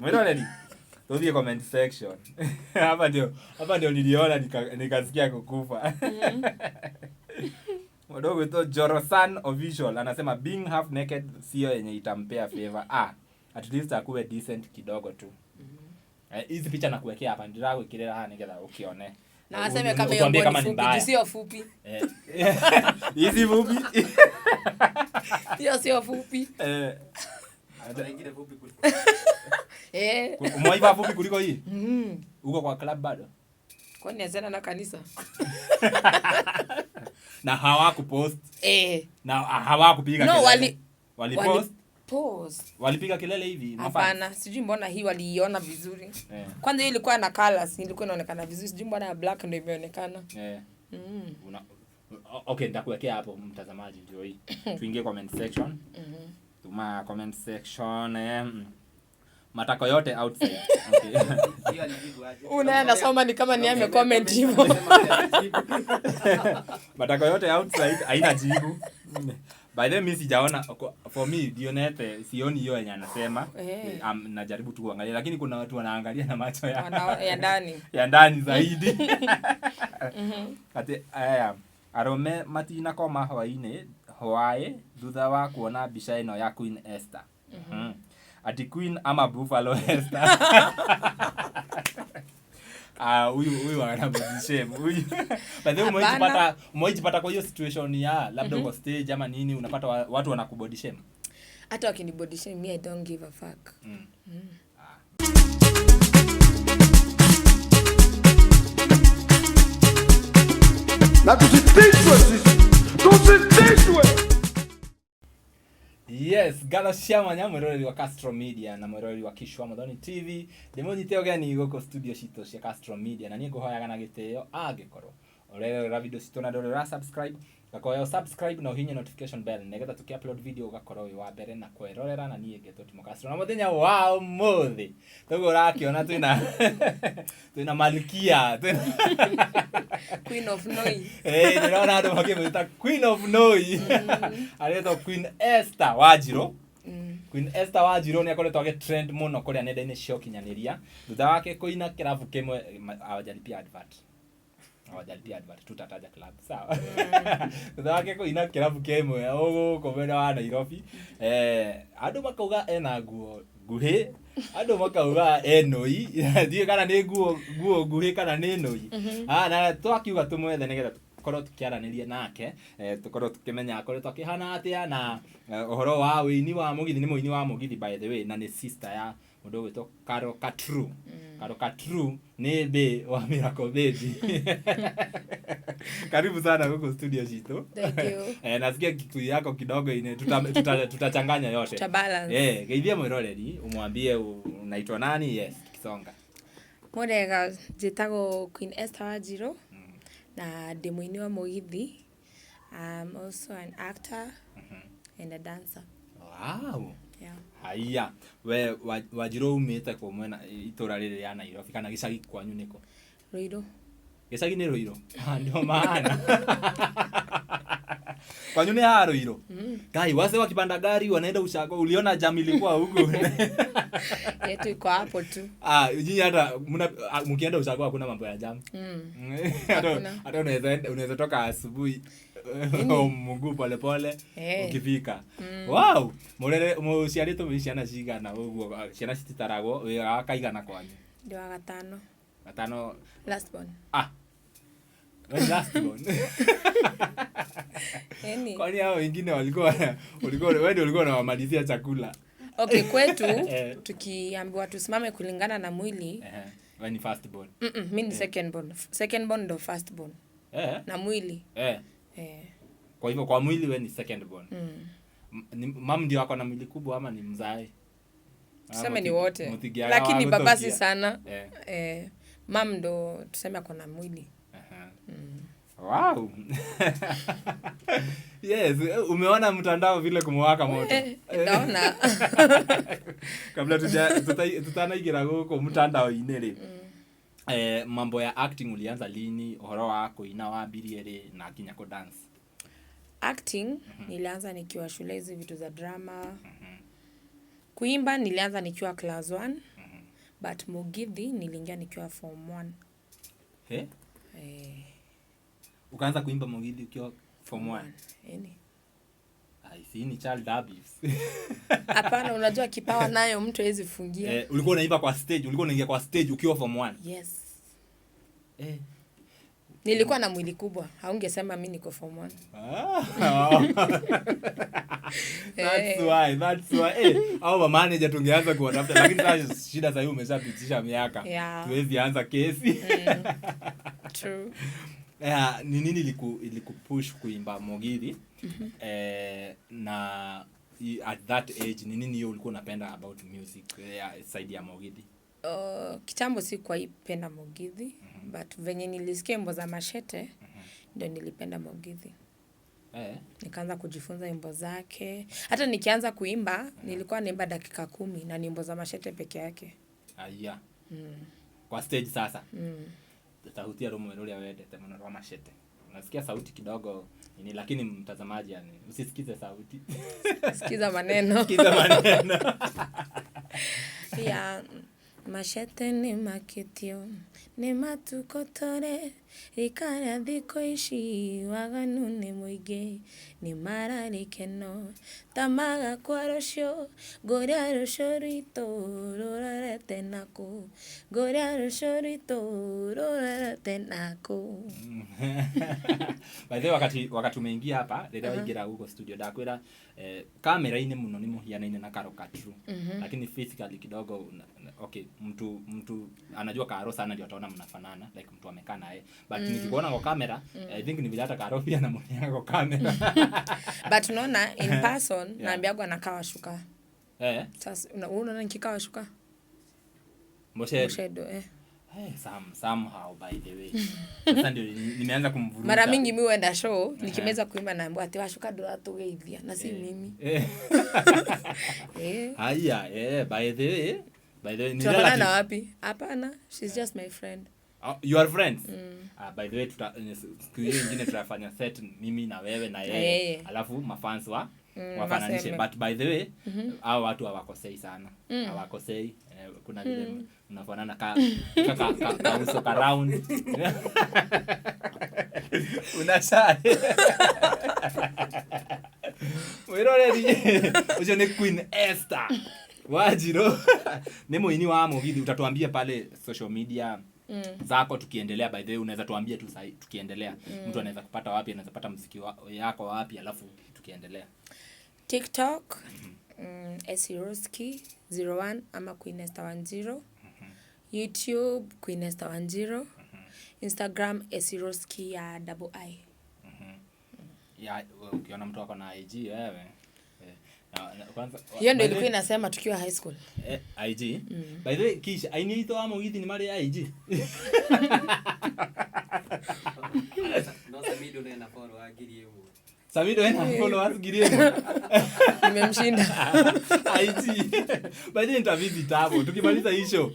Mwiroreri. Tuthie comment section. Hapa ndio niliona nikasikia kukufa. Mdogo to Jorosan official anasema being half naked sio yenye itampea favor. At least akuwe decent kidogo tu. Hizi picha nakuwekea hapa ndio kuikilela hapa ningetha ukione. Na aseme kama ni mbaya. Sio fupi. Hizi fupi. Hiyo sio fupi. Hata nyingine fupi kuliko. Umeiva fupi kuliko hii? Uko kwa club bado? Kwani azana na kanisa? Na hawakupost. Na hawakupiga kelele. Walipost. Post. Walipiga kelele hivi? Hapana, sijui mbona hii waliiona vizuri. Kwanza hiyo ilikuwa na colors, ilikuwa inaonekana vizuri. Sijui mbona ya black ndio imeonekana. Okay, nitakuwekea hapo mtazamaji ndio hii. Tuingie comment section. Tuma comment section. Matako yote outside. Okay. Unaenda soma ni kama ni ame comment hivyo. Matako yote outside haina jibu. By the way, mimi sijaona for me Dionete sioni hiyo yenye anasema. Najaribu tu kuangalia lakini kuna watu wanaangalia na macho ya ndani. Ya ndani zaidi. Ati arome matina koma hwaine hwae thutha wa kuona mbica ino ya Queen Esther. Ati Queen ama Buffalo Esther. Huyu anabudishemu. By the way, umejipata kwa hiyo situation ya labda uko stage ama nini unapata watu wanakubodishemu. Hata wakinibodishemu me I don't give a fuck. Na tusitishwe sisi. Tusitishwe. Yes, gala shama nyamwerori wa Castro Media na mwerori wa Kishwa Modoni TV. Demoni teo gani goko studio shito cia Castro Media na nigo hoyaga na giteo agikoro. Orera video cito na ndorera subscribe. Gakoya subscribe na uhinye notification bell negetha tuki-upload video ugakorwo wi wa mbere na kwerorera na niĩ ngetwo Timo Castro na muthenya wa muthi togo rakiona twina malkia Queen of Noi. Nĩrona andũ makĩmwĩta Queen of Noi. Aretwo Queen Esther Wanjiru. Queen Esther Wanjiru nĩ akoretwo agĩtrend mũno kũrĩa nenda-inĩ cia ũkinyanĩria thutha wake kũina kĩrabu kĩmwe awajaripia advert tutataja club sawa. Thutha wake kũina kĩrabu kĩmwe ũgũkũ mwena wa Nairobi andũ makauga ena nguo nguhĩ, andũ makauga enoi ndiĩ kana nĩ nguo nguhĩ kana nĩ noi. Na twakiuga tũmwethe nĩgetha tukorwo tukiaranĩria nake tukorwo tukimenya akoretwo akihana atia na ũhoro wa wĩini wa mũgithi. Nĩ mũini wa mũgithi by the way na nĩ sister ya mũndũ wĩtwo Carol Katru. Carol Katru nĩ mbe wa Miracle Baby. Karibu sana huko studio shito. Thank you. Nasikia kitu yako kidogo ine tutachanganya yote. Balance. Geithia mwiroreri umwambie unaitwa nani? Yes, Kisonga. Morega jitago Queen Esther Wanjiru. Na demuini wa mugithi. I'm also an actor and a dancer. Wow. Yeah. Haya, we Wanjiru umite kwa mwena itura riri ya Nairobi kana gicagi kwanyu niko? Ruiru. Gicagi ni Ruiru. Ndio maana. Kwanyu ni ha Ruiru. Kai wase wakipanda gari wanaenda Ushago, uliona jam ilikuwa huko. Yetu iko hapo tu. Nyinyi hata mkienda Ushago hakuna mambo ya jam. Hata unaweza toka asubuhi mguu pole pole ukifika. Wow, muciarĩtwo mwĩ ciana cigana ũguo ciana cititaragwo wĩ akaigana kwanyu? Ndio gatano. Gatano Last born. When last born. Kwani hao wengine walikuwa wewe ndio ulikuwa unawamalizia chakula? Okay, kwetu tukiambiwa tusimame kulingana na mwili. When first born. Mimi ni second born. Second born ndo first born. Na mwili. Kwa hivyo kwa mwili wewe ni second born. Mam ndio wako na mwili kubwa ama ni mzae? Tuseme ni wote. Lakini baba si sana. Mam ndo tuseme ako na mwili. Wow. Yes, umeona mtandao vile kumewaka moto. Naona. Kabla tutanaingira huko mtandao-inĩ rĩ. Mambo ya acting ulianza lini? Uhoro wa kuina wambirie rĩ na kinya ku dance? Acting nilianza nikiwa shule hizi vitu za drama. Kuimba nilianza nikiwa class 1. but Mugithi niliingia nikiwa form 1. Ukaanza kuimba Mugithi ukiwa form 1? Yaani I see, ni child abuse. Hapana, unajua kipawa nayo mtu hawezi fungia. Ulikuwa unaimba kwa stage, ulikuwa unaingia kwa stage ukiwa form 1? Yes. Nilikuwa na mwili kubwa. Haungesema mimi niko form 1. That's why. Au manager tungeanza kuwatafuta, lakini sasa shida sasa hiyo umeshapitisha miaka. Tuwezi anza kesi. True. Ni nini ilikupush kuimba Mugithi? Na at that age ni nini hiyo ulikuwa unapenda about music side ya Mugithi? Kitambo sikuwa ipenda Mugithi, but venye nilisikia wimbo za Machete ndio nilipenda Mugithi. Nikaanza kujifunza wimbo zake. Hata nikianza kuimba nilikuwa naimba dakika 10 na wimbo za Machete peke yake. Kwa stage sasa. Sauti ya Romo Eloria wedete mwana wa Machete. Unasikia sauti kidogo ni, lakini mtazamaji yani usisikize sauti. Sikiza maneno. Sikiza maneno. Machete ni makitio, ni matukotore, rikara dhiko ishi, waganu ni muige, ni mararikeno, tamaga kwa rosho, goria rosho rito, rorarete nako, goria rosho rito, rorarete nako. By the way, wakati umeingia hapa, rĩrĩa waingira huko studio ndakwira kamera-inĩ muno ni muhianaine na Karo Katru, lakini physically kidogo okay, mtu anajua Karo sana ndio ataona mnafanana, like mtu amekaa naye, but nikikuona kwa kamera I think ni vile hata Karo pia anamuona kwa kamera. But unaona in person naambiagwa anakaa shuka. Sasa unaona nikikaa shuka Moshedo somehow by the way. Sasa ndio nimeanza kumvuruga. Mara mingi mimi huenda show nikimeza kuimba naambiwa ati washuka ndo atugeithia na si mimi. Haya, by the way ni relative. Wapi? Hapana, she's just my friend. You are friends? By the way siku nyingine tutafanya set mimi na wewe na yeye. Alafu mafans wafananishe, but by the way hao watu hawakosei sana. Hawakosei. Kuna vile unafanana ka uso ka round. Unashae. Wiroreri ujo ni Queen Esther Wajiro. Ni muini wa Mugithi, utatuambia pale social media zako tukiendelea. By the way unaweza tuambia tu sasa tukiendelea mtu anaweza kupata wapi, anaweza pata muziki yako wapi, alafu tukiendelea. TikTok Esiroski 01 ama Queen Esther 10. YouTube Queen Esther 10. Instagram Esiroski ya _I. Ukiona mtu wako na IG wewe. Kwanza hiyo ndio ilikuwa inasema tukiwa high school. IG. By the way kisha ainito wa Mugithi ni mali ya IG. No Samido na follow agiriemo. Samido ena followers giriemo. Nimemshinda. IG. By the interview tabo tukimaliza hii show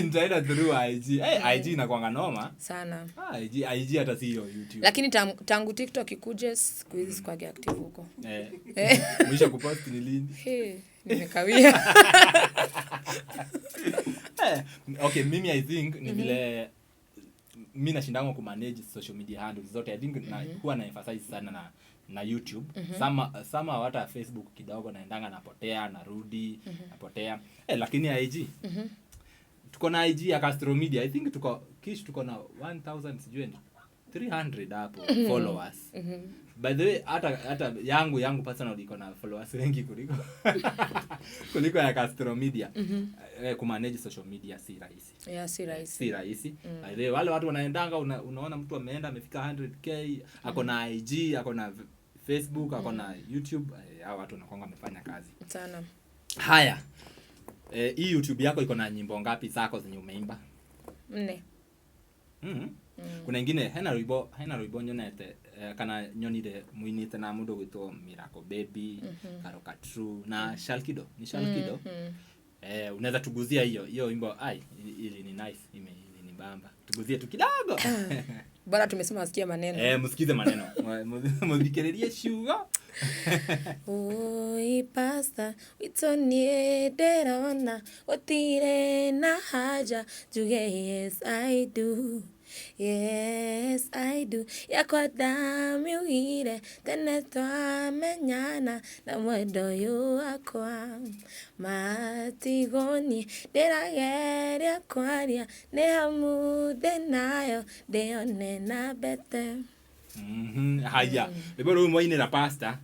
nitaenda through IG. IG inakuanga noma sana. IG hata si hiyo YouTube. Lakini tangu TikTok ikuje siku hizi sikuwa active huko. Mwisho kupost ni lini? Nimekawia. Okay, mimi I think ni vile mimi nashindanga ku manage social media handles zote. I think huwa na emphasize sana na YouTube. Sama hata Facebook kidogo naendanga napotea, narudi, napotea. Lakini IG. Tuko na IG ya Castro Media. I think tuko na 1300 hapo followers. By the way hata yangu personally iko na followers wengi kuliko ya Castro Media. Ku manage social media si rahisi. Si rahisi. By the way wale watu wanaendanga unaona mtu ameenda amefika 100k, ako na IG, ako na Facebook, ako na YouTube, hao watu wanakuanga wamefanya kazi sana. Haya. Hii YouTube yako iko na nyimbo ngapi zako zenye umeimba? 4. Kuna ingine hena Ruibo nyonete kana nyonire muinite na mundu gwitwo Miracle Baby, Karo Katru na Shalkido. Ni Shalkido. Unaweza tuguzia hiyo wimbo ili ni nice, ni bamba. Tuguzie tu kidogo. Bora tumesema wasikie maneno. Msikize maneno. Mudhikiririe shuga. Oi pasta witonie derona otire na haja juge yes I do. Yes, I do. Yakwa damu ile tena twamenyana na mwendo yu wakwa matigoni ndirageria kwaria ni hamu ndinayo ndione na bete. Haya, bebo mwaine na pasta.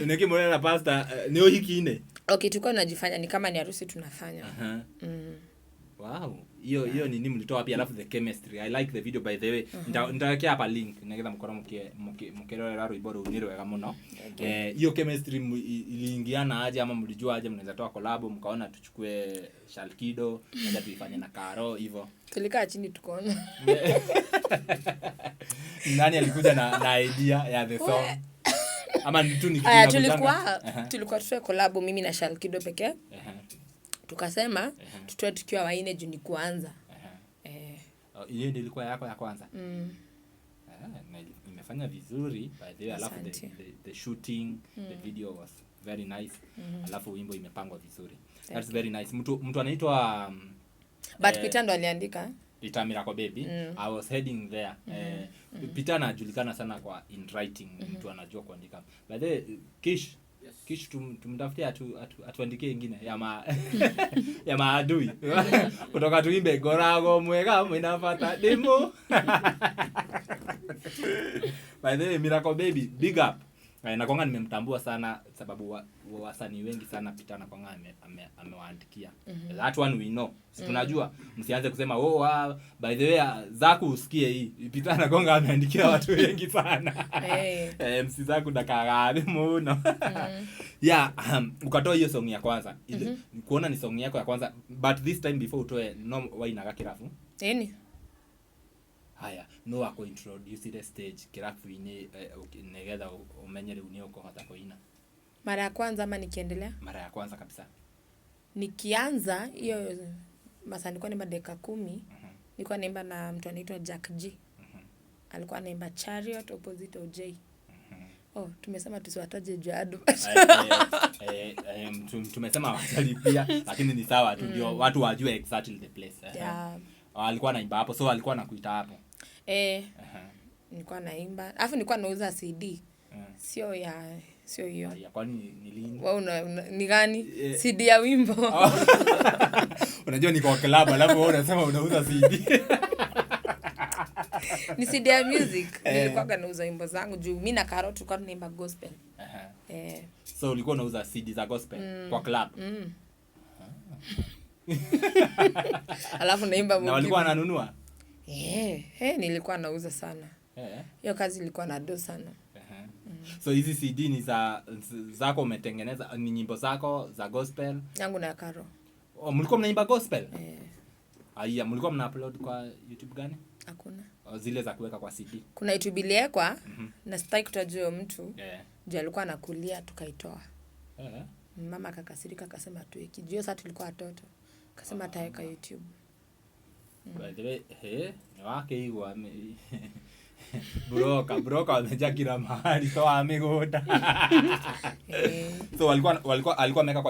Niki mwaine na pasta ni ohikine. Okay, tulikuwa tunajifanya ni kama ni harusi tunafanya. Wow, hiyo nini mlitoa pia, alafu the chemistry. I like the video by the way. Nitawekea hapa link ningeza mkono mkerora rwimbo rũu nĩ rwega mũno. Hiyo chemistry iliingiana aje ama mlijua aje mnaweza toa collab mkaona tuchukue Shalkido na tuifanye na Karo hivyo? Tulikaa chini tukaona. Nani alikuja na idea ya the song? Ama tu ni tulikuwa tutoe collab mimi na Shalkido pekee. Tukasema tutoe tukiwa waine juu ni kuanza. Hiyo ndio ilikuwa yako ya kwanza. Nimefanya vizuri by the way, alafu the shooting, the video was very nice. Alafu wimbo imepangwa vizuri. That's very nice. Mtu anaitwa but Peter ndo aliandika. Peter Miracle Baby. I was heading there. Peter anajulikana sana kwa in writing, mtu anajua kuandika. By the way, Kish tumtafutie atuandikie nyingine ya maadui. Kutoka tuimbe gorago mwega mnafata demo. By the way, Miracle Baby, big up. Na kwanga nimemtambua sana sababu wasanii wengi sana Peter na kwanga amewaandikia. That one we know. Si tunajua, msianze kusema by the way Zaku usikie hii. Peter na kwanga ameandikia watu wengi sana. MC Zaku ndakaga muno. Yeah, ukatoa hiyo song ya kwanza. Kuona ni song yako ya kwanza, but this time before utoe no wainaga kirafu. Haya, no ako introduce the stage kirafu ini negetha umenyere unio kohota koina. Mara ya kwanza ama nikiendelea? Mara ya kwanza kabisa. Nikianza hiyo masaa nilikuwa naimba dakika 10. Nilikuwa naimba na mtu anaitwa Jack G. Alikuwa anaimba Chariot opposite OJ. Tumesema tusiwataje Jadu. Tumesema watalipia lakini ni sawa tu ndio watu wajue exactly the place. Alikuwa anaimba hapo, so alikuwa anakuita hapo. Nilikuwa naimba. Alafu nilikuwa nauza CD. Sio hiyo. Ya kwani ni lini? Wewe ni gani? CD ya wimbo. Unajua niko club alafu wewe unasema unauza CD. Ni CD ya music. Nilikuwa nauza wimbo zangu juu mimi na Karo tulikuwa tunaimba gospel. So ulikuwa unauza CD za gospel kwa club. Alafu naimba na walikuwa wananunua? Nilikuwa nauza sana. Hiyo kazi ilikuwa na do sana. So hizi CD ni zako umetengeneza, ni nyimbo zako za gospel? Yangu na Karo. Mlikuwa mnaimba gospel? Aya, mlikuwa mna-upload kwa YouTube gani? Hakuna. Zile za kuweka kwa CD. Kuna YouTube iliwekwa na sitaki kutajua mtu. Ndio alikuwa anakulia tukaitoa. Mama akakasirika akasema tuweki. Juu sasa tulikuwa watoto. Akasema ataweka YouTube. By the way, ni wake hiyo broka wamejaa kila mahali so amegoda. So alikuwa ameweka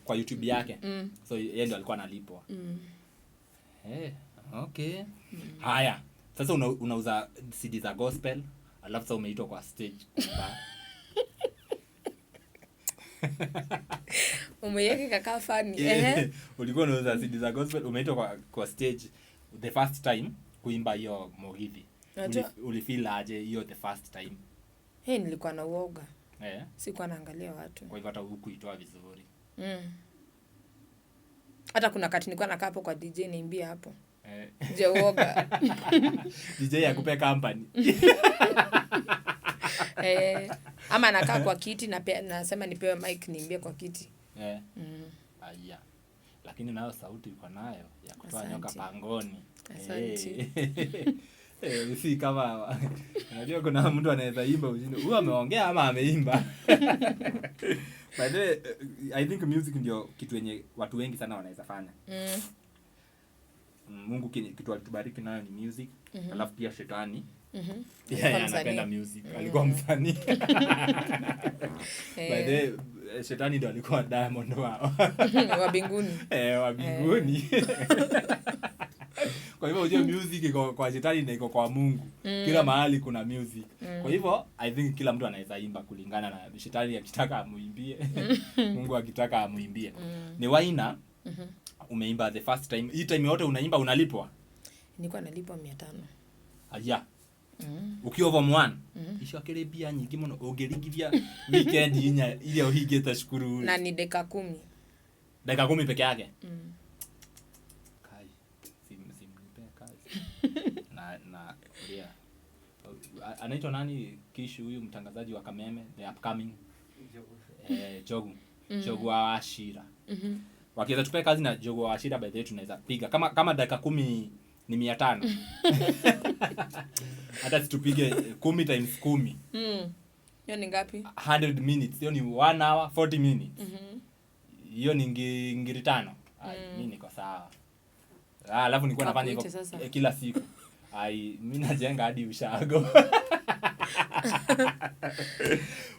kwa YouTube yake. So yeye ndio alikuwa analipwa. Okay. Haya. Sasa unauza CD za gospel, alafu sasa umeitwa kwa stage kuimba. Umeyeka kaka funny. Ulikuwa unauza CD za gospel, umeitwa kwa stage the first time kuimba hiyo Mugithi. Ulifeel aje hiyo the first time? Nilikuwa na uoga. Sikuwa naangalia watu. Kwa hivyo hata hukuitoa vizuri. Hata kuna kati nilikuwa nakaa hapo kwa DJ niimbia hapo. Je uoga. DJ akupe company. Ama nakaa kwa kiti na nasema nipewe mic niimbie kwa kiti. Aya. Lakini nayo sauti uko nayo ya kutoa nyoka pangoni. Asante. Si kama unajua kuna mtu anaweza imba ujini huyu ameongea ama ameimba. By the way, I think music ndio kitu yenye watu wengi sana wanaweza fanya. Mungu kitu alitubariki nayo ni music. Alafu pia shetani Yeah, anapenda music. Alikuwa msanii. By the Shetani ndio alikuwa Diamond wao. Wa mbinguni. Wa mbinguni. Kwa hivyo unajua music iko kwa Shetani na iko kwa Mungu. Kila mahali kuna music. Kwa hivyo I think kila mtu anaweza imba kulingana na Shetani akitaka amuimbie, Mungu akitaka amuimbie. Ni Waina umeimba the first time. Hii time yote unaimba unalipwa? Nilikuwa nalipwa 500. Aya. Ukiwa form 1 icio akiri bia nyingi muno ungerigithia weekend ile uhingite cukuru na ni dakika 10. Dakika 10 peke yake. Kai simnipe kazi. na kulia. Anaitwa nani Kishu huyu mtangazaji wa Kameme the upcoming Jogu wa Ashira. Wakiweza tupe kazi na Jogu wa Ashira by the way tunaweza piga kama dakika 10 ni 500. Hata situpige 10 times 10. Hiyo ni ngapi? 100 minutes. Hiyo ni 1 hour 40 minutes. Hiyo ni ngiri 5. Mimi niko sawa. Alafu nilikuwa nafanya hivyo kila siku. Mimi najenga hadi ushago.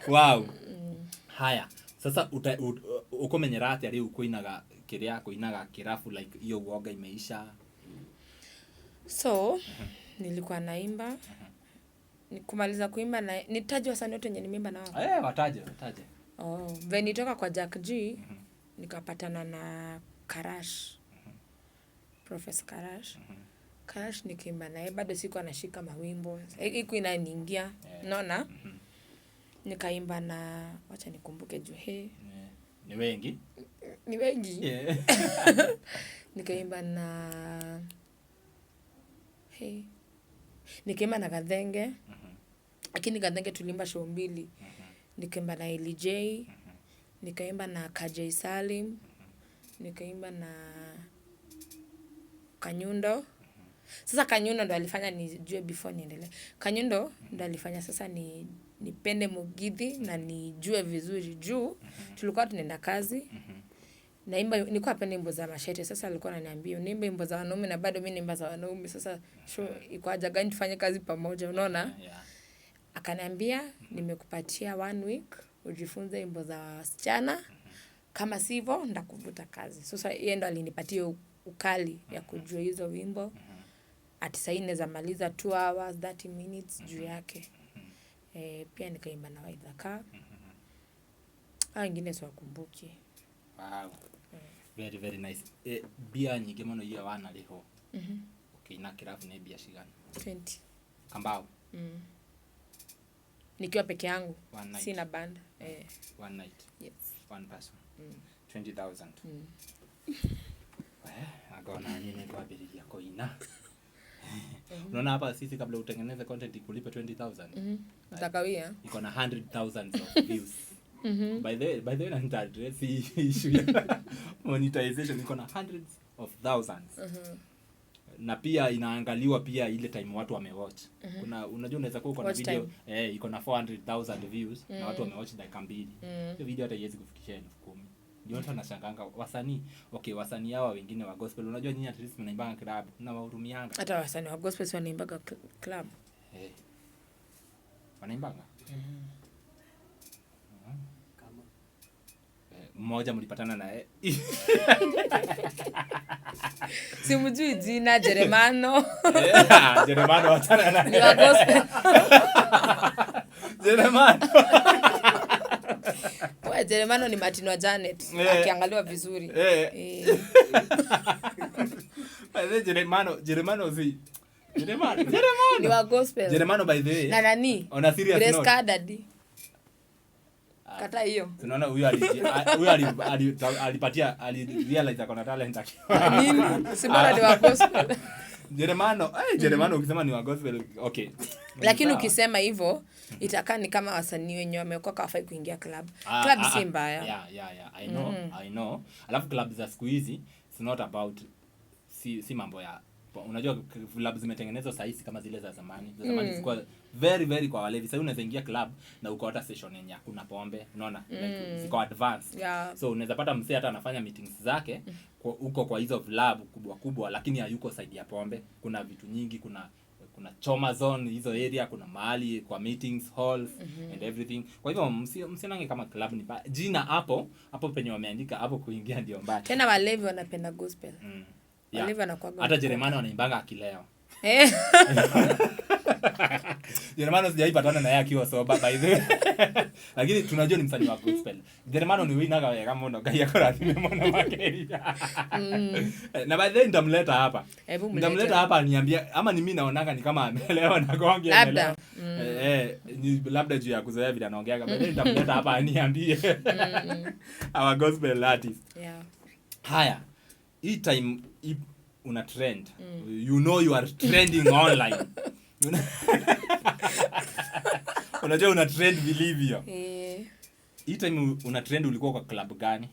Wow. Haya. Sasa uko menyerati ali ukoinaga kiria kuinaga kirafu like hiyo uoga imeisha. So, nilikuwa naimba. Nikumaliza kuimba na nitaje wasanii wote wenye nimeimba nao. Wataje. When nitoka kwa Jack G, nikapatana na Karash. Professor Karash. Karash nikiimba naye bado sikuwa nashika mawimbo. Iko inaniingia. Unaona? Nikaimba na wacha nikumbuke juu Ni wengi? Ni wengi. Yeah. Nikaimba na nikaimba na Gathenge. Lakini Gathenge tulimba show 2. Nikaimba na LJ. Nikaimba na KJ Salim. Nikaimba na Kanyundo. Sasa Kanyundo ndo alifanya nijue before niendelee. Kanyundo ndo alifanya sasa nipende Mugithi na nijue vizuri juu tulikuwa tunaenda kazi. Naimba nilikuwa napenda nyimbo za Mashete. Sasa alikuwa ananiambia niimbe nyimbo za wanaume na bado mimi naimba za wanaume. Sasa iko haja gani tufanye kazi pamoja, unaona? Akaniambia nimekupatia 1 week ujifunze nyimbo za wasichana. Kama sivyo ndakuvuta kazi. Sasa yeye ndo alinipatia ukali ya kujua hizo wimbo. Ati sasa inaweza maliza 2 hours 30 minutes juu yake. Pia nikaimba na Waithaka. Wengine siwakumbuki. Wow. Very very nice. Bia nyingi muno ile wana liho. Okay, na kirafu ni bia shigani? 20. Kambao. Nikiwa peke yangu. Sina band. One night. Yes. One person. 20,000. Agona nini kwa bili ya koina. Unaona hapa sisi kabla utengeneze content ikulipe 20,000. Utakawia. Iko na 100,000 of views. By the way na address issue ya monetization iko na hundreds of thousands. Na pia inaangaliwa pia ile time watu wamewatch. Kuna unajua unaweza kuwa uko na video iko na 400,000 views na watu wamewatch dakika 2. Hiyo video hata haiwezi kufikisha 10,000. Ndio watu wanashanganga wasanii. Okay, wasanii hawa wengine wa gospel unajua nyinyi at least mnaimbanga club na wahurumianga. Hata wasanii wa gospel wanaimbaga club. Wanaimbanga? Mmoja mlipatana naye. Simjui jina Jeremano. Jeremano watana naye. Ni wa gospel. Jeremano. Jeremano ni Martin wa Janet. Akiangaliwa vizuri. Jeremano zi. Jeremano. Ni wa gospel. Jeremano by the way. Na nani? On a serious note. Grace Kadadi. Kata hiyo. Tunaona huyu alipatia realize akona talent akiwa. Nini? Simona ni wa gospel. Jeremano ukisema ni wa gospel okay. Lakini ukisema hivyo itakaa ni kama wasanii wenyewe wameokoka hawafai kuingia club. Club si mbaya. Yeah. I know. Alafu club za siku hizi it's not about si mambo ya unajua club zimetengenezwa sahihi kama zile za zamani. Za zamani zilikuwa very very kwa walevi. Sasa unaweza ingia club na uko hata session yenye hakuna pombe, unaona? Like ziko advanced. So unaweza pata msee hata anafanya meetings zake uko kwa hizo club kubwa lakini hayuko side ya pombe. Kuna vitu nyingi, kuna choma zone hizo area, kuna mahali kwa meetings halls and everything. Kwa hivyo msionange kama club ni jina hapo penye wameandika hapo kuingia ndio mbaya. Tena walevi wanapenda gospel. Walevi wanakuwa hata Jeremani wanaimbanga akileo. Jeremani sijaipatana na yeye akiwa soba by the way. Lakini tunajua ni msanii wa gospel. Jeremani ni winaga wega muno gai akora thimemona makeria. Na by the way ndamleta hapa. Ndamleta hapa niambia ama ni mimi naonanga ni kama amelewa na gonge labda. Ni labda juu ya kuzoea vile anaongeaga. By the way ndamleta hapa aniambie. Our gospel artist. Yeah. Haya. Hii time una trend. You know you are trending online. Unajua una trend vilivyo. Hii time una trend ulikuwa kwa club gani?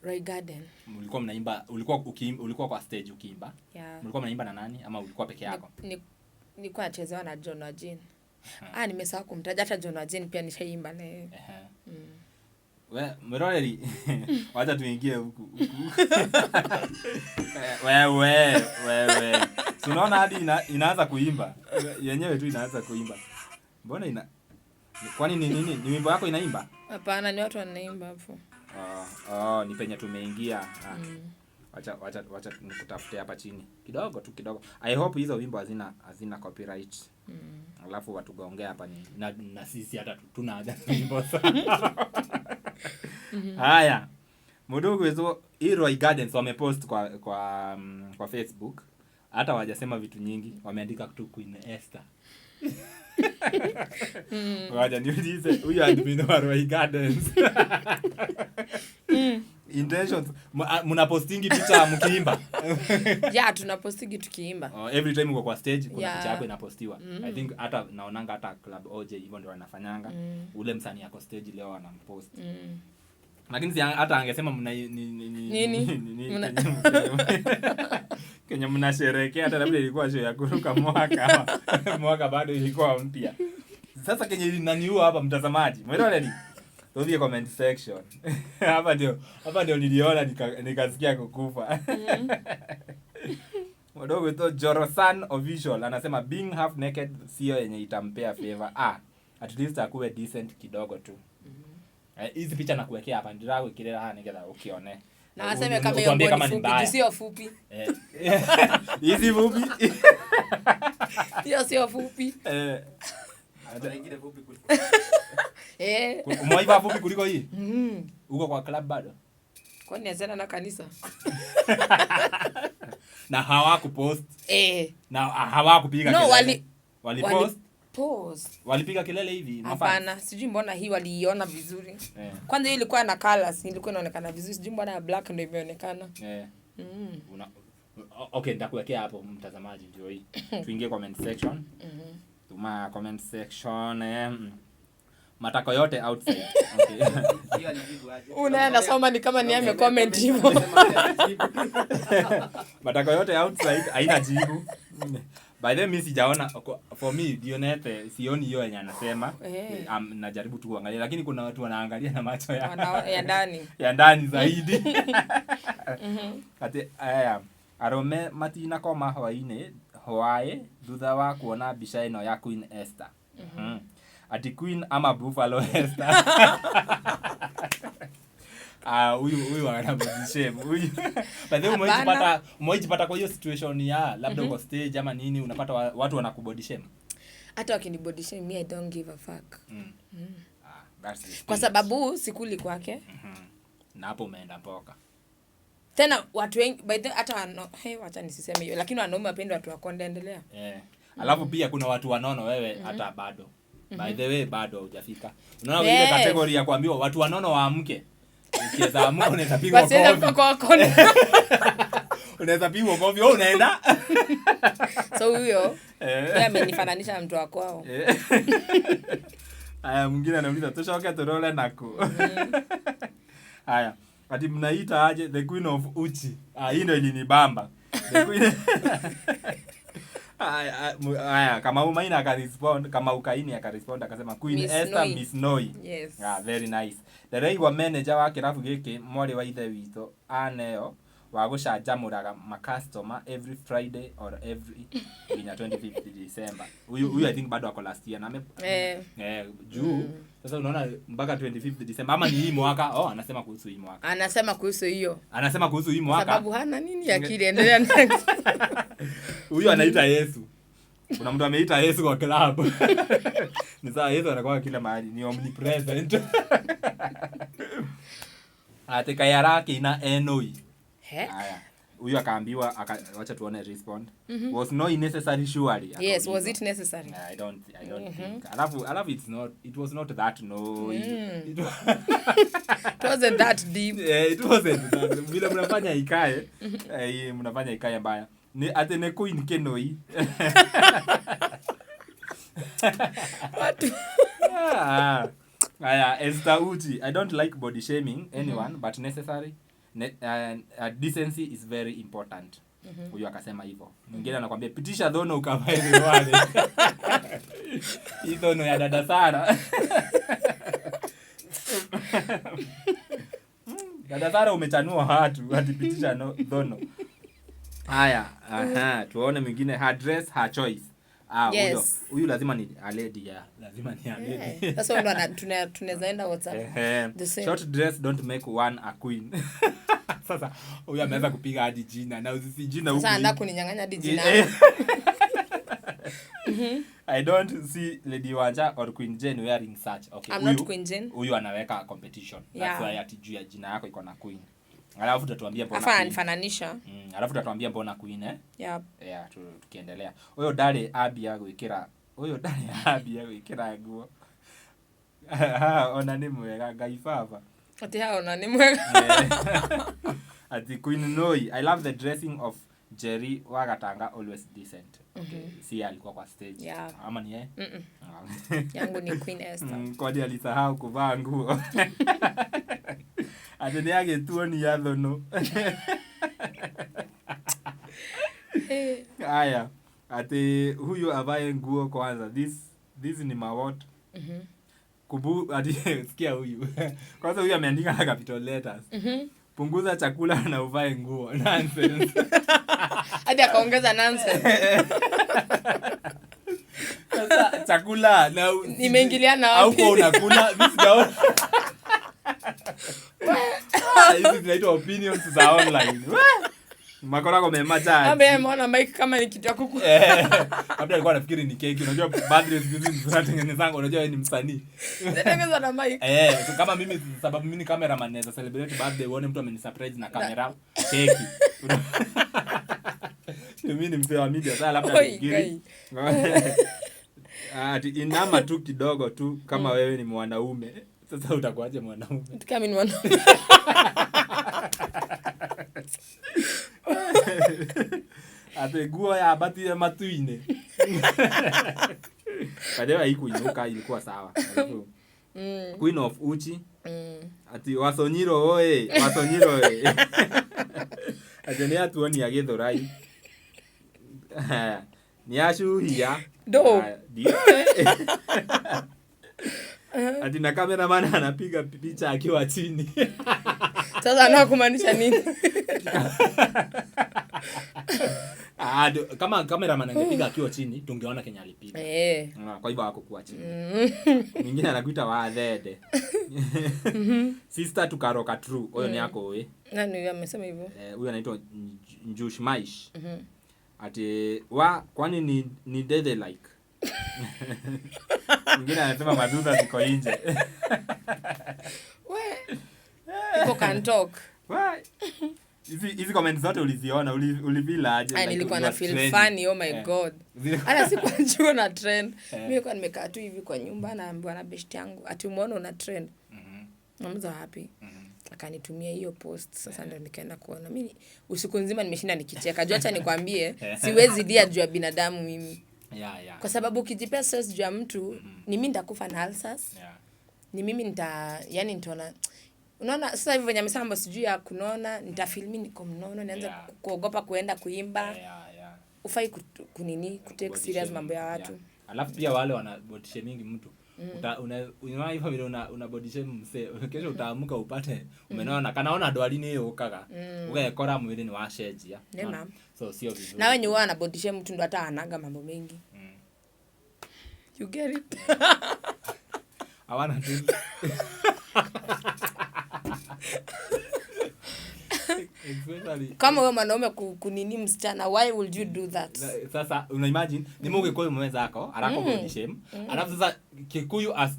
Roy Garden. Ulikuwa mnaimba, ulikuwa kwa stage ukiimba? Yeah. Ulikuwa mnaimba na nani ama ulikuwa peke yako? Nilikuwa nachezewa na John Wajin. Nimesahau kumtaja, hata John Wajin pia nishaimba naye. Mweroreri, wacha tuingie huku. Wewe. Unaona hadi inaanza kuimba. Yenyewe tu inaanza kuimba. Mbona kwani ni nini? Ni wimbo yako inaimba? Hapana, ni watu wanaimba hapo. Ni penye tumeingia. Wacha nikutafute hapa chini. Kidogo. I hope hizo wimbo hazina copyright. Alafu watu gaongea hapa na sisi hata tunaanza wimbo sana. Haya. Mudogo hizo Roy Gardens wamepost kwa Facebook. Hata wajasema vitu nyingi, wameandika tu Queen Esther. Wacha niulize huyu admin wa Roy Gardens. Intentions mnapostingi picha mkiimba? Yeah, tunapostingi tukiimba. Every time uko kwa stage kuna picha yako inapostiwa. I think hata naonanga hata Club OJ hivyo ndio wanafanyanga. Ule msanii yako stage leo anampost. Lakini hata angesema Kenya mnasherehekea, hata labda ilikuwa show ya kuruka mwaka bado ilikuwa mpya. Sasa Kenya inaniua hapa mtazamaji. Umeelewa nini? Tuambie comment section. Hapa ndio niliona nikasikia kukufa. Mdogo to Jorosan official anasema being half naked sio yenye itampea favor. At least akuwe decent kidogo tu. Hizi picha nakuwekea hapa ndio kirela nigetha ukione. Na aseme kama hiyo fupi, sio fupi. Hizi fupi. Hiyo sio fupi. Hata ingine fupi kuliko. Umeiva fupi kuliko hii? Uko kwa club bado? Kwani azana na kanisa? Na hawakupost. Na hawakupiga kelele. Walipost. Walipiga kelele hivi. Hapana, sijui mbona hii waliiona vizuri. Kwanza hii ilikuwa na colors, ilikuwa inaonekana vizuri. Sijui mbona black ndio imeonekana. Okay, nitakuwekea hapo mtazamaji ndio hii. Tuingie comment section. Tuma comment section. Matako yote outside. Okay. Unaenda soma ni kama ni ame comment hivyo. Matako yote outside haina jibu. By the way mimi sijaona, for me Dionete sioni hiyo yenye anasema. Najaribu tu kuangalia lakini kuna watu wanaangalia na macho ya ndani. Ya ndani zaidi. Ati arome matina koma hwae thutha wa kuona mbica ino ya Queen Esther. Ati Queen ama Buffalo Esther. Huyu anabudishemu. By the way umejipata kwa hiyo situation ya labda uko stage ama nini unapata watu wanakubodishemu? Hata wakinibodishemu me I don't give a fuck. Kwa sababu sikuli kwake. Na hapo umeenda mpoka. Tena watu wengi by the hata wacha nisiseme hiyo lakini wanaume wapende watu wakonde endelea. Alafu pia kuna watu wanono wewe hata bado. By the way bado hujafika. Unaona ile category ya kuambiwa watu wanono waamke. Ukiweza amka unaweza pigwa kofi. Unaweza pigwa kofi wewe unaenda. So huyo yeye amenifananisha na mtu wako wao. Haya mwingine anauliza toshoke torole nako. Haya ati mnaita aje the Queen of Uchi. Hii ndio ilinibamba. The Queen. Haya kama Umaina akarespond, kama Ukaini akarespond akasema Queen Esther Miss Noi. Yes. Very nice. Derei wa manager wa kirafu giki mwali wa ithe wito aneo wagushanjamuraga ma customer every Friday or every in 25th December. Huyu I think bado ako last year na juu sasa unaona mpaka 25th December ama ni hii mwaka. Anasema kuhusu hii mwaka. Anasema kuhusu hiyo. Anasema kuhusu hii mwaka. Sababu hana nini akili, endelea next. Huyu anaita Yesu. Kuna mtu ameita Yesu kwa club. Ni sawa, Yesu anakuwa kila mahali, ni omnipresent. Ateka yarake ina enoi. Haya. Huyu akaambiwa wacha tuone respond. Was no necessary surely. Yes, was it necessary? I don't think. Alafu it was not that no. It wasn't that deep. It wasn't that. Vile mnafanya ikae, mnafanya ikae mbaya. Ni atene queen kenoi. What? Esther Uchi, I don't like body shaming anyone, but necessary. Decency is very important. Huyo akasema hivyo. Mwingine anakuambia pitisha dhono ukavae miwani. Hii dhono ya dada Sara. Dada Sara umechanua watu, hadi pitisha dhono. Haya, tuone mwingine, her dress, her choice. Huyu lazima ni a lady, lazima ni a lady. Sasa ndo tunaweza enda WhatsApp. Short dress don't make one a queen. Sasa huyu ameweza kupiga hadi jina na usisi jina huko. Sasa anataka kuninyang'anya hadi jina. I don't see Lady Wanja or Queen Jane wearing such. Okay. I'm not Queen Jane. Huyu anaweka competition. That's why atijua ya jina yako iko na queen. Alafu tutatuambia mbona. Afaa anifananisha. Alafu tutatuambia mbona queen Yep. Yeah, tukiendelea. Huyo dale abia gwikira. Huyo dale abia gwikira nguo. Ona ni mwega gaifava. Ati ona ni mwega. Ati Queen Noi, I love the dressing of Jerry Wagatanga, always decent. Okay. Si alikuwa kwa stage. Yeah. Ama ni yeye? Yangu ni Queen Esther. Kwani alisahau kuvaa nguo. Ati ni agetuoni ya dhono. Haya. Ati huyu avae nguo kwanza. This ni mawot. Ati sikia huyu. Kwanza huyu ameandika na capital letters. Punguza chakula na uvae nguo. Nonsense. Hadi akaongeza nonsense. Sasa chakula na nimeingiliana wapi? Au unakula mimi sijaona. Hizi zinaitwa opinions za online. Makora kwa memacha. Ameona Mike kama ni kitu ya kuku. Labda alikuwa anafikiri ni keki. Unajua birthday hizi zinatengenezwa, unajua wewe ni msanii. Zinatengenezwa na Mike. So kama mimi, sababu mimi ni cameraman, naweza celebrate birthday uone mtu amenisurprise na kamera, keki. Mimi ni msee wa media, sasa labda nafikiri. Ati inama tu kidogo tu kama wewe ni mwanaume. Sasa utakuaje mwanaume? Kama ni mwanaume. Ate guo ya bati ya matuine. Kadewa ikuinuka ilikuwa sawa. Queen of Uchi. Ati wasonyiro oe. Ati atuoni agithurai. Ni ashuhia. Do. Ati na cameraman anapiga picha akiwa chini. Sasa anakumaanisha nini? Kama cameraman angepiga akiwa chini tungeona Kenya alipiga. Kwa hivyo hakukuwa chini. Mwingine anakuita waadede. Sister tukaroka true. Huyo ni yako wewe. Nani huyo amesema hivyo? Huyo anaitwa Njushmaish. Ati kwani ni dede like. Mwingine anasema maduda ziko nje. People can talk. Hizi comments zote uliziona, ulivila aje? Nilikuwa na feel funny, oh my god. Hata sikujua na trend. Mimi kwa nimekaa tu hivi kwa nyumba na ambiwa na best yangu, ati umeona una trend. Namza happy. Akanitumia hiyo post. Sasa ndio nikaenda kuona. Mimi usiku nzima nimeshinda nikicheka. Acha nikwambie, siwezi dia juu ya binadamu mimi. Kwa sababu ukijipea stress juu ya mtu, ni mimi nitakufa na ulcers. Ni mimi nitaona. Unaona sasa hivi venye amesema sijui ya kunona, nitafilmi niko mnono, nianze kuogopa kuenda kuimba. Ufai kutake serious mambo ya watu. Alafu pia wale wana body shaming mtu. Unaona hivyo vile una body shame mse, kesho utaamka upate umenaona kanaona dwalini hiyo ukaga ugekora mwili ni washenjia. So sio vizuri. Na wenye wana body shame mtu ndo hata anaga mambo mengi. You get it? Hawana tu. Kama wewe mwanaume kunini msichana, why would you do that? Sasa una imagine ni Mungu kwa mume zako alako body shame. Alafu sasa Kikuyu as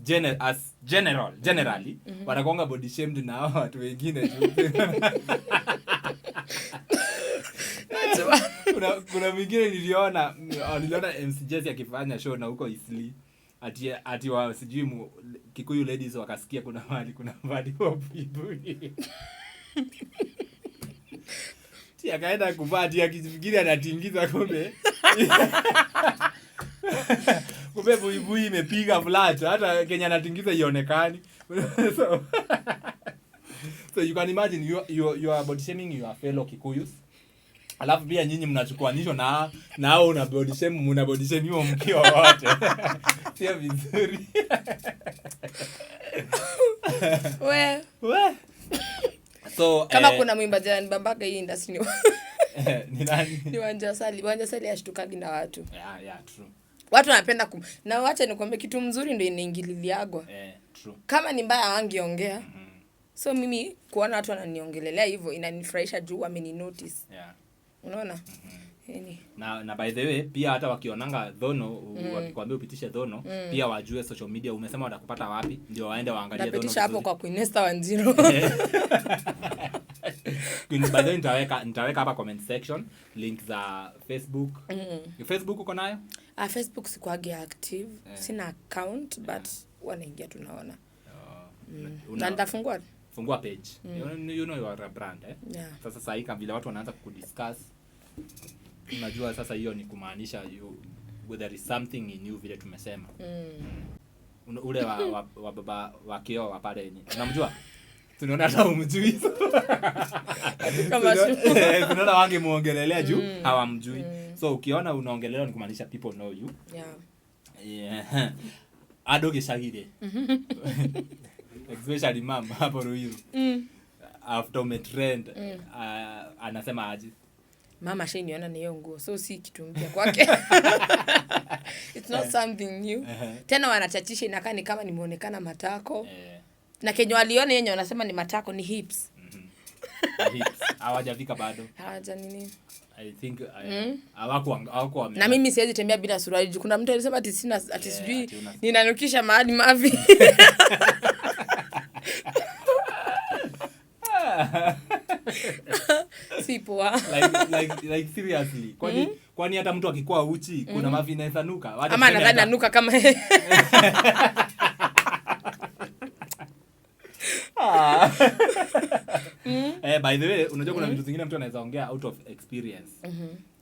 generally wanakuanga body shame na watu wengine tu. Kuna mwingine niliona MC Jesse akifanya show na huko Isli. Ati wa sijui Kikuyu ladies wakasikia kuna mahali wa buibui. Akaenda kuvaa akifikiri anatingiza kumbe. Kumbe buibui imepiga flat hata Kenya anatingiza ionekani. So you can imagine you are body shaming your fellow Kikuyus. Alafu pia nyinyi mnachukuanishwa nao una body shame, mna body shame hiyo mkio wote. Sio vizuri. We. So kama kuna mwimbaji anibambaka hii industry ni nani? Ni Wanjasali ashtukagi na watu. Yeah, true. Watu wanapenda na wacha nikwambie kitu mzuri ndio inaingililiago. True. Kama ni mbaya wangeongea. So mimi kuona watu wananiongelelea hivyo inanifurahisha juu wameni notice. Yeah. Unaona? Na by the way pia hata wakionanga Dhono wakikwambia upitishe Dhono pia wajue social media umesema watakupata wapi ndio waende waangalie Dhono. Napitisha hapo kwa Queen Esther Wanjiru. By the way nitaweka hapa comment section link za Facebook. Facebook uko nayo? Facebook sikuagi active. Sina account but wanaingia tunaona. Na nitafungua page. You know you are a brand Yeah. Sasa sasa hii kama vile watu wanaanza kudiscuss unajua sasa hiyo ni kumaanisha there is something in you vile tumesema. Ule wa baba wa kio wa pale ni. Unamjua? Tunaona hata umjui. Kama tunaona wangemuongelelea juu hawamjui. So ukiona unaongelelewa ni kumaanisha people know you. Yeah. Adoge shagire. Especially mama hapo Ruiru. After umetrend anasema aje? Mama shiniona ni hiyo nguo. So si kitu mpya kwake. It's not something new. Tena wanachachisha inakaa ni kama nimeonekana matako. Na Kenya waliona yenye wanasema ni matako ni hips. Hips. Hawajafika bado. Hawaja nini? I think hawako na mimi siwezi tembea bila suruali. Kuna mtu alisema ati sina ati sijui ninanukisha mahali mavi. Si poa. Like seriously. Kwani hata mtu akikuwa uchi kuna mavi inaweza nuka. Ama nadhani nanuka kama by the way, unajua kuna vitu zingine mtu anaweza ongea out of experience.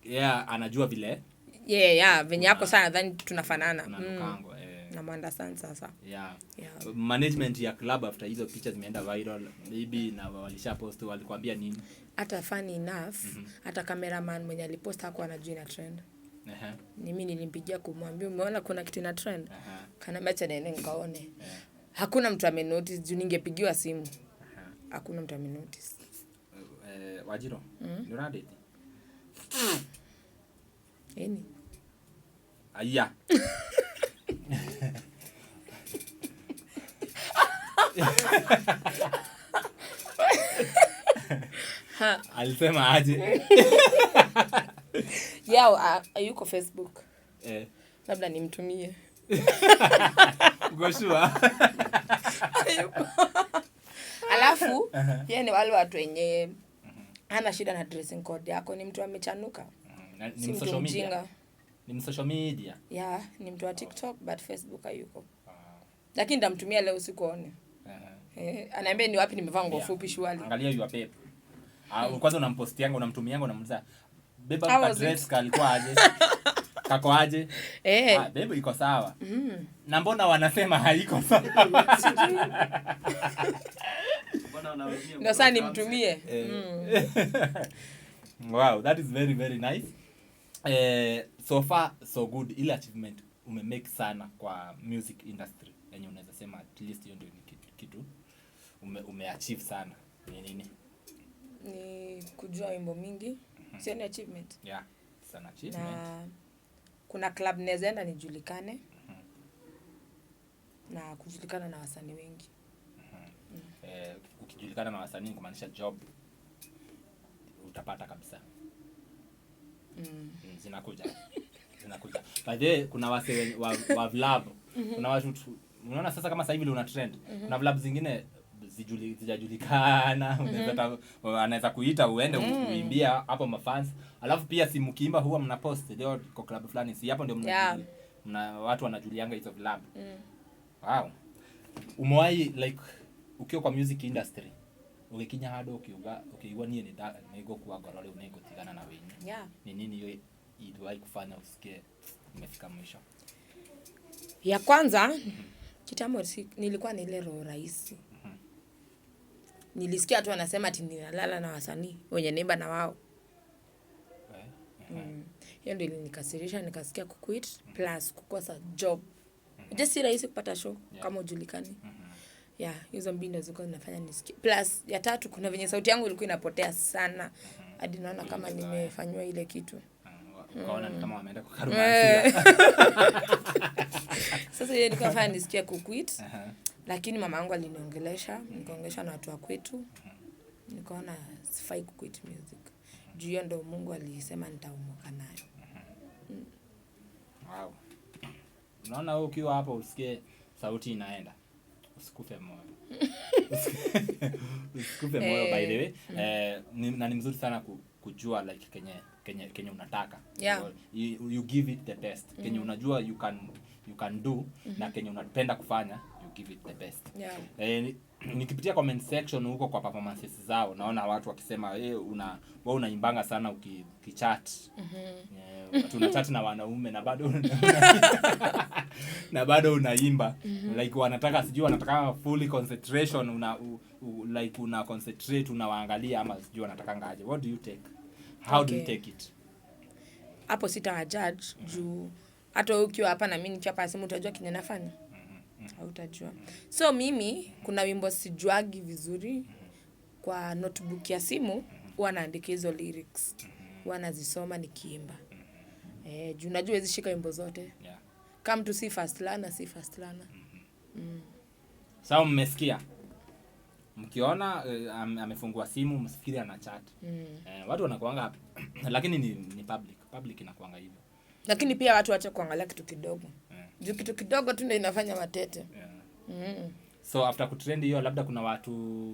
Yeah, anajua vile. Yeah, venye yako sana nadhani tunafanana. Tunanukango. Na mwanda sana sasa. Yeah. Management ya club after hizo pictures zimeenda viral, maybe na walisha post walikwambia nini? Hata funny enough, hata cameraman mwenye alipost hakuwa anajua ina trend. Mimi nilimpigia kumwambia umeona kuna kitu ina trend. Kana mecha nene nikaone. Hakuna mtu amenotice juu ningepigiwa simu. Hakuna mtu amenotice. Wajiro, ni ready? Eni. Aya. Alisema aje? Yeah, yuko Facebook. Labda nimtumie. Uko sure? Alafu yeye ni wale watu wenye hana shida na dressing code yako, ni mtu amechanuka. Ni social media. Ni social media. Yeah, ni mtu wa TikTok but Facebook hayuko. Lakini ndamtumia leo usikuone. Anaambia ni wapi nimevaa nguo fupi shwali. Angalia your babe. Kwanza unampostianga unamtumianga unamuuliza babe hapa dress kalikuwa aje? Kako aje? Babe iko sawa. Na mbona wanasema haiko sawa? Ndio sasa nimtumie. Wow, that is very very nice. So far so good. Ile achievement umemake sana kwa music industry. yenye unaweza sema at least hiyo ndio kitu umeachieve sana ni nini? Ni kujua wimbo mingi. Sio ni achievement. Yeah, sana achievement. Na kuna club nezaenda nijulikane. Na kujulikana na wasanii wengi. Ukijulikana na wasanii kumaanisha job utapata kabisa. Zinakuja. By the way, kuna wase wa vlog. Kuna watu unaona sasa kama sasa hivi una trend. Kuna vlog zingine zijajulikana, anaweza kuita uende uimbia hapo mafans. Alafu pia si mkiimba huwa mnapost leo kwa club fulani, si hapo ndio mna watu wanajulianga hizo vlog. Wow. Umewahi like ukiwa kwa music industry ukikinya hado ukiigwa nie nego kuwa gorole unego tigana na wenye. Yeah. Ni nini hiyo iliwahi kufanya usikie umefika mwisho? Ya kwanza kitambo nilikuwa na ile roho rahisi. Nilisikia tu wanasema ati ninalala na wasanii wenye neighbor na wao. Hiyo ndio ilinikasirisha, nikasikia kuquit plus kukosa job. Just si rahisi kupata show kama ujulikani. Yeah, hizo mbinu zilikuwa zinafanya nisikie. Plus ya tatu kuna venye sauti yangu ilikuwa inapotea sana. Hadi naona kama nimefanywa ile kitu. Ukaona ni kama wameenda kwa Karumansia. Sasa yeye nilikuwa nafanya nisikie kuquit. Lakini mama yangu aliniongelesha, nikaongeleshwa na watu wa kwetu. Nikaona sifai kuquit music. Juu hiyo ndio Mungu alisema nitaomoka nayo. Wow. Unaona wewe ukiwa hapo usikie sauti inaenda. Usikufe moyo. Usikufe moyo by the way. Na ni mzuri sana kujua like kenye unataka. Yeah. So, you give it the best. Kenye unajua you can do na kenye unapenda kufanya you give it the best. Yeah. Nikipitia comment section huko kwa performances zao naona watu wakisema wewe unaimbanga sana ukichat. Tunachat na wanaume na bado unaimba. Like wanataka sijui wanataka fully concentration like una concentrate unawaangalia ama sijui wanataka ngaje. What do you take? How do you take it? Hapo sita judge juu hata ukiwa hapa na mimi nikiapa simu utajua kile nafanya. Hautajua. So mimi kuna wimbo sijuagi vizuri kwa notebook ya simu huwa naandika hizo lyrics. Huwa nazisoma nikiimba. Juu najua hizi shika wimbo zote. Yeah. Kama mtu si fast learner. Sawa, mmesikia? Mkiona amefungua simu msifikiri ana chat. Watu wanakuanga lakini ni public inakuanga hivyo. Lakini pia watu waache kuangalia kitu kidogo. Juu kitu kidogo tu ndio inafanya matete. So after kutrend hiyo labda kuna watu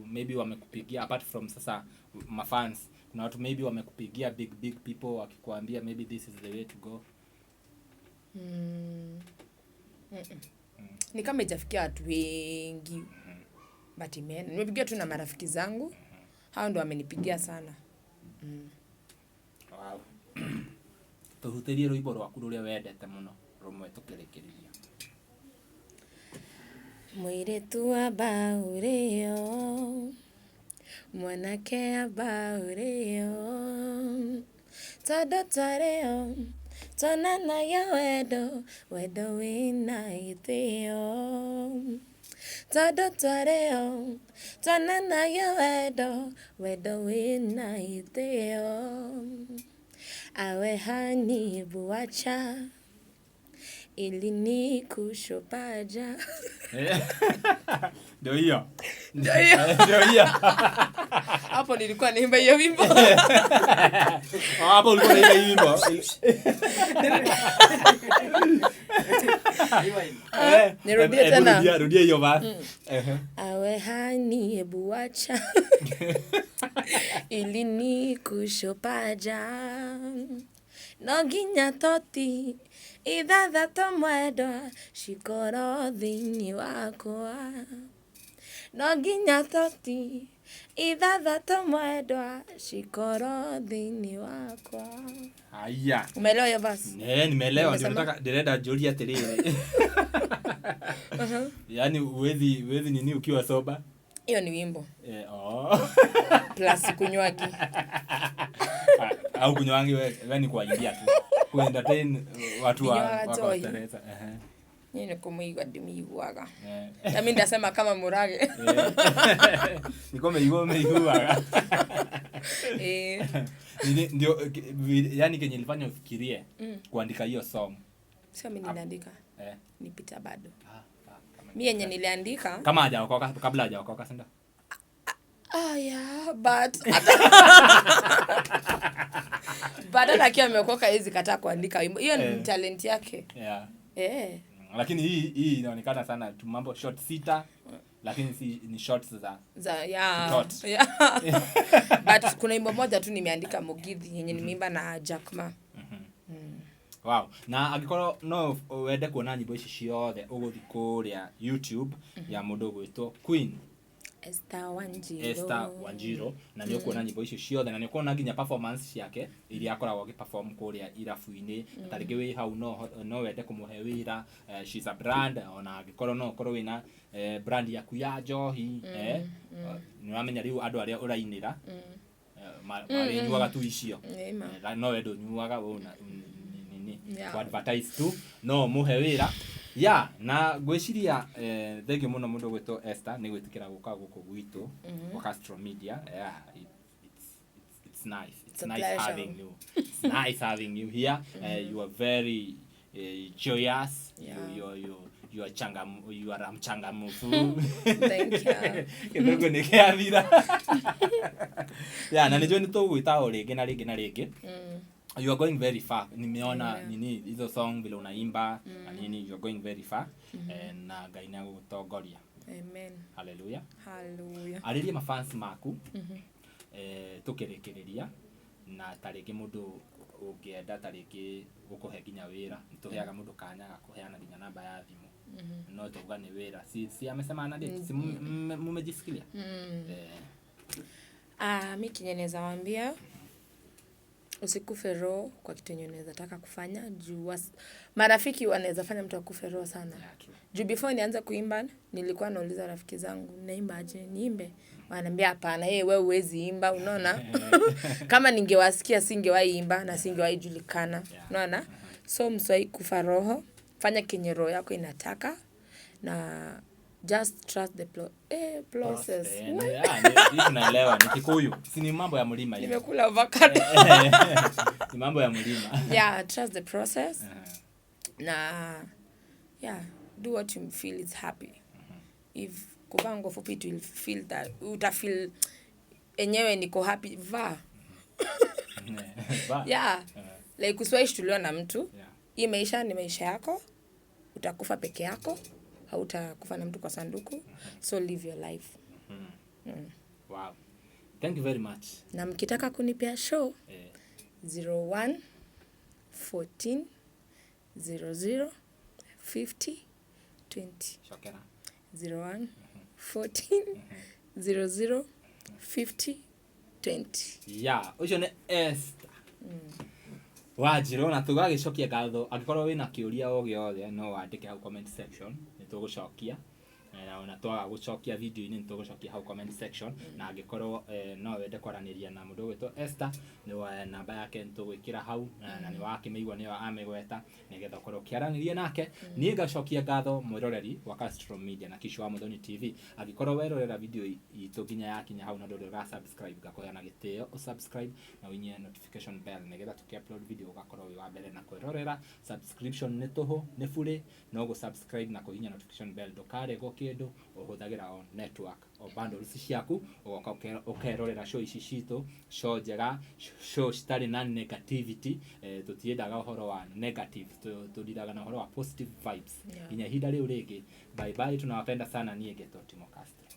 maybe wamekupigia apart from sasa mafans, kuna watu maybe wamekupigia big people wakikuambia maybe this is the way to go. Ni kama ijafikia watu wengi. But nimepigia tu na marafiki zangu. Hao ndio wamenipigia sana. Wow. Tuhutirie rwimbo rwaku ruria wendete muno rumwe tukirekereria. Mwiretu abaurio mwanake abaurio todo tareo tonana ya wedo wina ithio todo tareo tonana ya wedo wina ithio awe hani buacha ili ni kushopaja. Ndio hiyo. Hapo nilikuwa naimba hiyo wimbo. Hapo ulikuwa naimba hiyo wimbo. Nirudie tena. Rudia hiyo basi. Awe hani buacha ili ni kushopaja. Noginya toti ithathatũ mwendwa cikorwo thĩinĩ wakwa. Noginya toti ithathatũ mwendwa cikorwo thĩinĩ wakwa. Haya. Umeelewa hiyo basi? Nimeelewa. Ndio nataka direda Julia Terere. Yaani uwezi nini ukiwa soba? Hiyo ni wimbo. Plus kunywagi. Au kunywangi wewe ni kwa idea tu. Ku entertain watu wa Teresa. Nini kumuigwa ndimiiguaga. Na mimi ndasema kama Murage. Niko meiguaga. Ndio yani kenye nilifanya ufikirie kuandika hiyo song. Sio mimi niliandika. Ni Peter bado. Mimi yenye niliandika kama hajaokoka kabla hajaokoka senda. Yeah, but baada akiwa ameokoka hizi kataa kuandika wimbo. Hiyo ni talent yake. Yeah. Lakini hii inaonekana sana mambo short sita lakini si ni shorts za yeah. But kuna wimbo moja tu nimeandika Mugithi yenye nimeimba na Jack Ma. Wow. Na agikoro no wende kuona nyimbo ici ciothe uguthi kuria YouTube ya mundu gwitwo Queen Esther Wanjiru na nĩ ũkuona nyimbo icio ciothe na nĩ ũkuona nginya performance yake iria akoragwo agĩperform kũrĩa irabu-inĩ ta rĩngĩ wĩ hau no wende kũmũhe wĩra. She's a brand ona angĩkorwo no ũkorwo wĩna brand yaku ya njohi nĩ wamenya rĩu andũ arĩa ũrainĩra marĩnyuaga tu icio no wende ũnyuaga to advertise tu no mũhe wĩra. Ya na gwĩciria thengio mũno mũndũ gwĩtwo Esther nĩ gwĩtĩkĩra gũka gũkũ gwitũ kwa Castro Media. It's nice having you. It's nice having you here. You are very joyous. You are mchangamfu. Thank you. Kidogo nikiathira. Ya na nijua nitũgwĩta o rĩngĩ na rĩngĩ. You are going very far. Nimeona nini hizo song vile unaimba na nini you are going very far na Ngai nĩ agũgũtongoria. Amen. Hallelujah. Hallelujah. Arĩria mafans maku tukĩrĩkĩrĩria na tarĩngĩ mũndũ ũngĩenda tarĩngĩ gũkũhe nginya wĩra nĩtũheaga mũndũ kanya ga kũheana nginya namba ya thimũ no tuga nĩ wĩra si amesema na date si mumejisikia. Mimi kinyeneza waambia usikufe roho kwa kitu yenye unaweza taka kufanya juu marafiki wanaweza fanya mtu akufe roho sana. Juu before nianze kuimba nilikuwa nauliza rafiki zangu naimba aje niimbe, wananiambia hapana wewe huwezi imba, unaona. Kama ningewasikia singewahi imba na singewahi julikana, unaona. So mswai kufa roho, fanya kenye roho yako inataka na just trust the process. Naelewa ni Kikuyu. Si ni mambo ya mlima hiyo. Nimekula avocado. Ni mambo ya mlima. Yeah, trust the process. Na do what you feel is happy. If kuvango fupi it will feel that utafeel enyewe niko happy va. Like uswaishi tulio na mtu. Hii maisha ni maisha yako. Utakufa peke yako. Hautakufa na mtu kwa sanduku. So live your life. Wow. Thank you very much. Na mkitaka kunipea show 01 14 00 50 20. Shokera. 01 14 00 50 20. Yeah, ucio nĩ Esther Wanjiru na tũgagĩcokia ngatho angĩkorwo wĩna kĩũria o gĩothe no wandĩke hau comment section nĩtũgũcokia na ona twaga gũcokia video-inĩ nĩtũgũcokia hau comment section na angĩkorwo no wende kwaranĩria na mũndũ gwĩtwo Esther nĩ namba yake nĩtũgwĩkĩra hau na nĩ wakĩmĩigua nĩyo amĩgweta nĩgetha ũkorwo ũkĩaranĩria nake. Niĩ ngacokia ngatho mwĩroreri wa Castro Media na Kishu wa Muthoni TV. Angĩkorwo werorera video itũ nginya yakinya hau na ndũrĩ ũga-subscribe ngakũhoya na gĩtĩo ũsubscribe na ũinyie notification bell nĩgetha tũkĩ-upload video ũgakorwo wĩ wa mbere na kwĩrorera. Subscription nĩ tũhũ nĩ bure no gũ-subscribe na kũhihinya notification bell ndũkarĩgwo kĩndũ ũhũthagĩra o network o bundles ciaku ũgoka ũkerorera show ici citũ, show njega, show citarĩ na negativity. Tũtiendaga ũhoro wa negative, tũthiaga na ũhoro wa positive vibes. Nginya ihinda rĩu rĩngĩ, bye bye, tunawapenda sana. Niĩ Getho Timo Castro.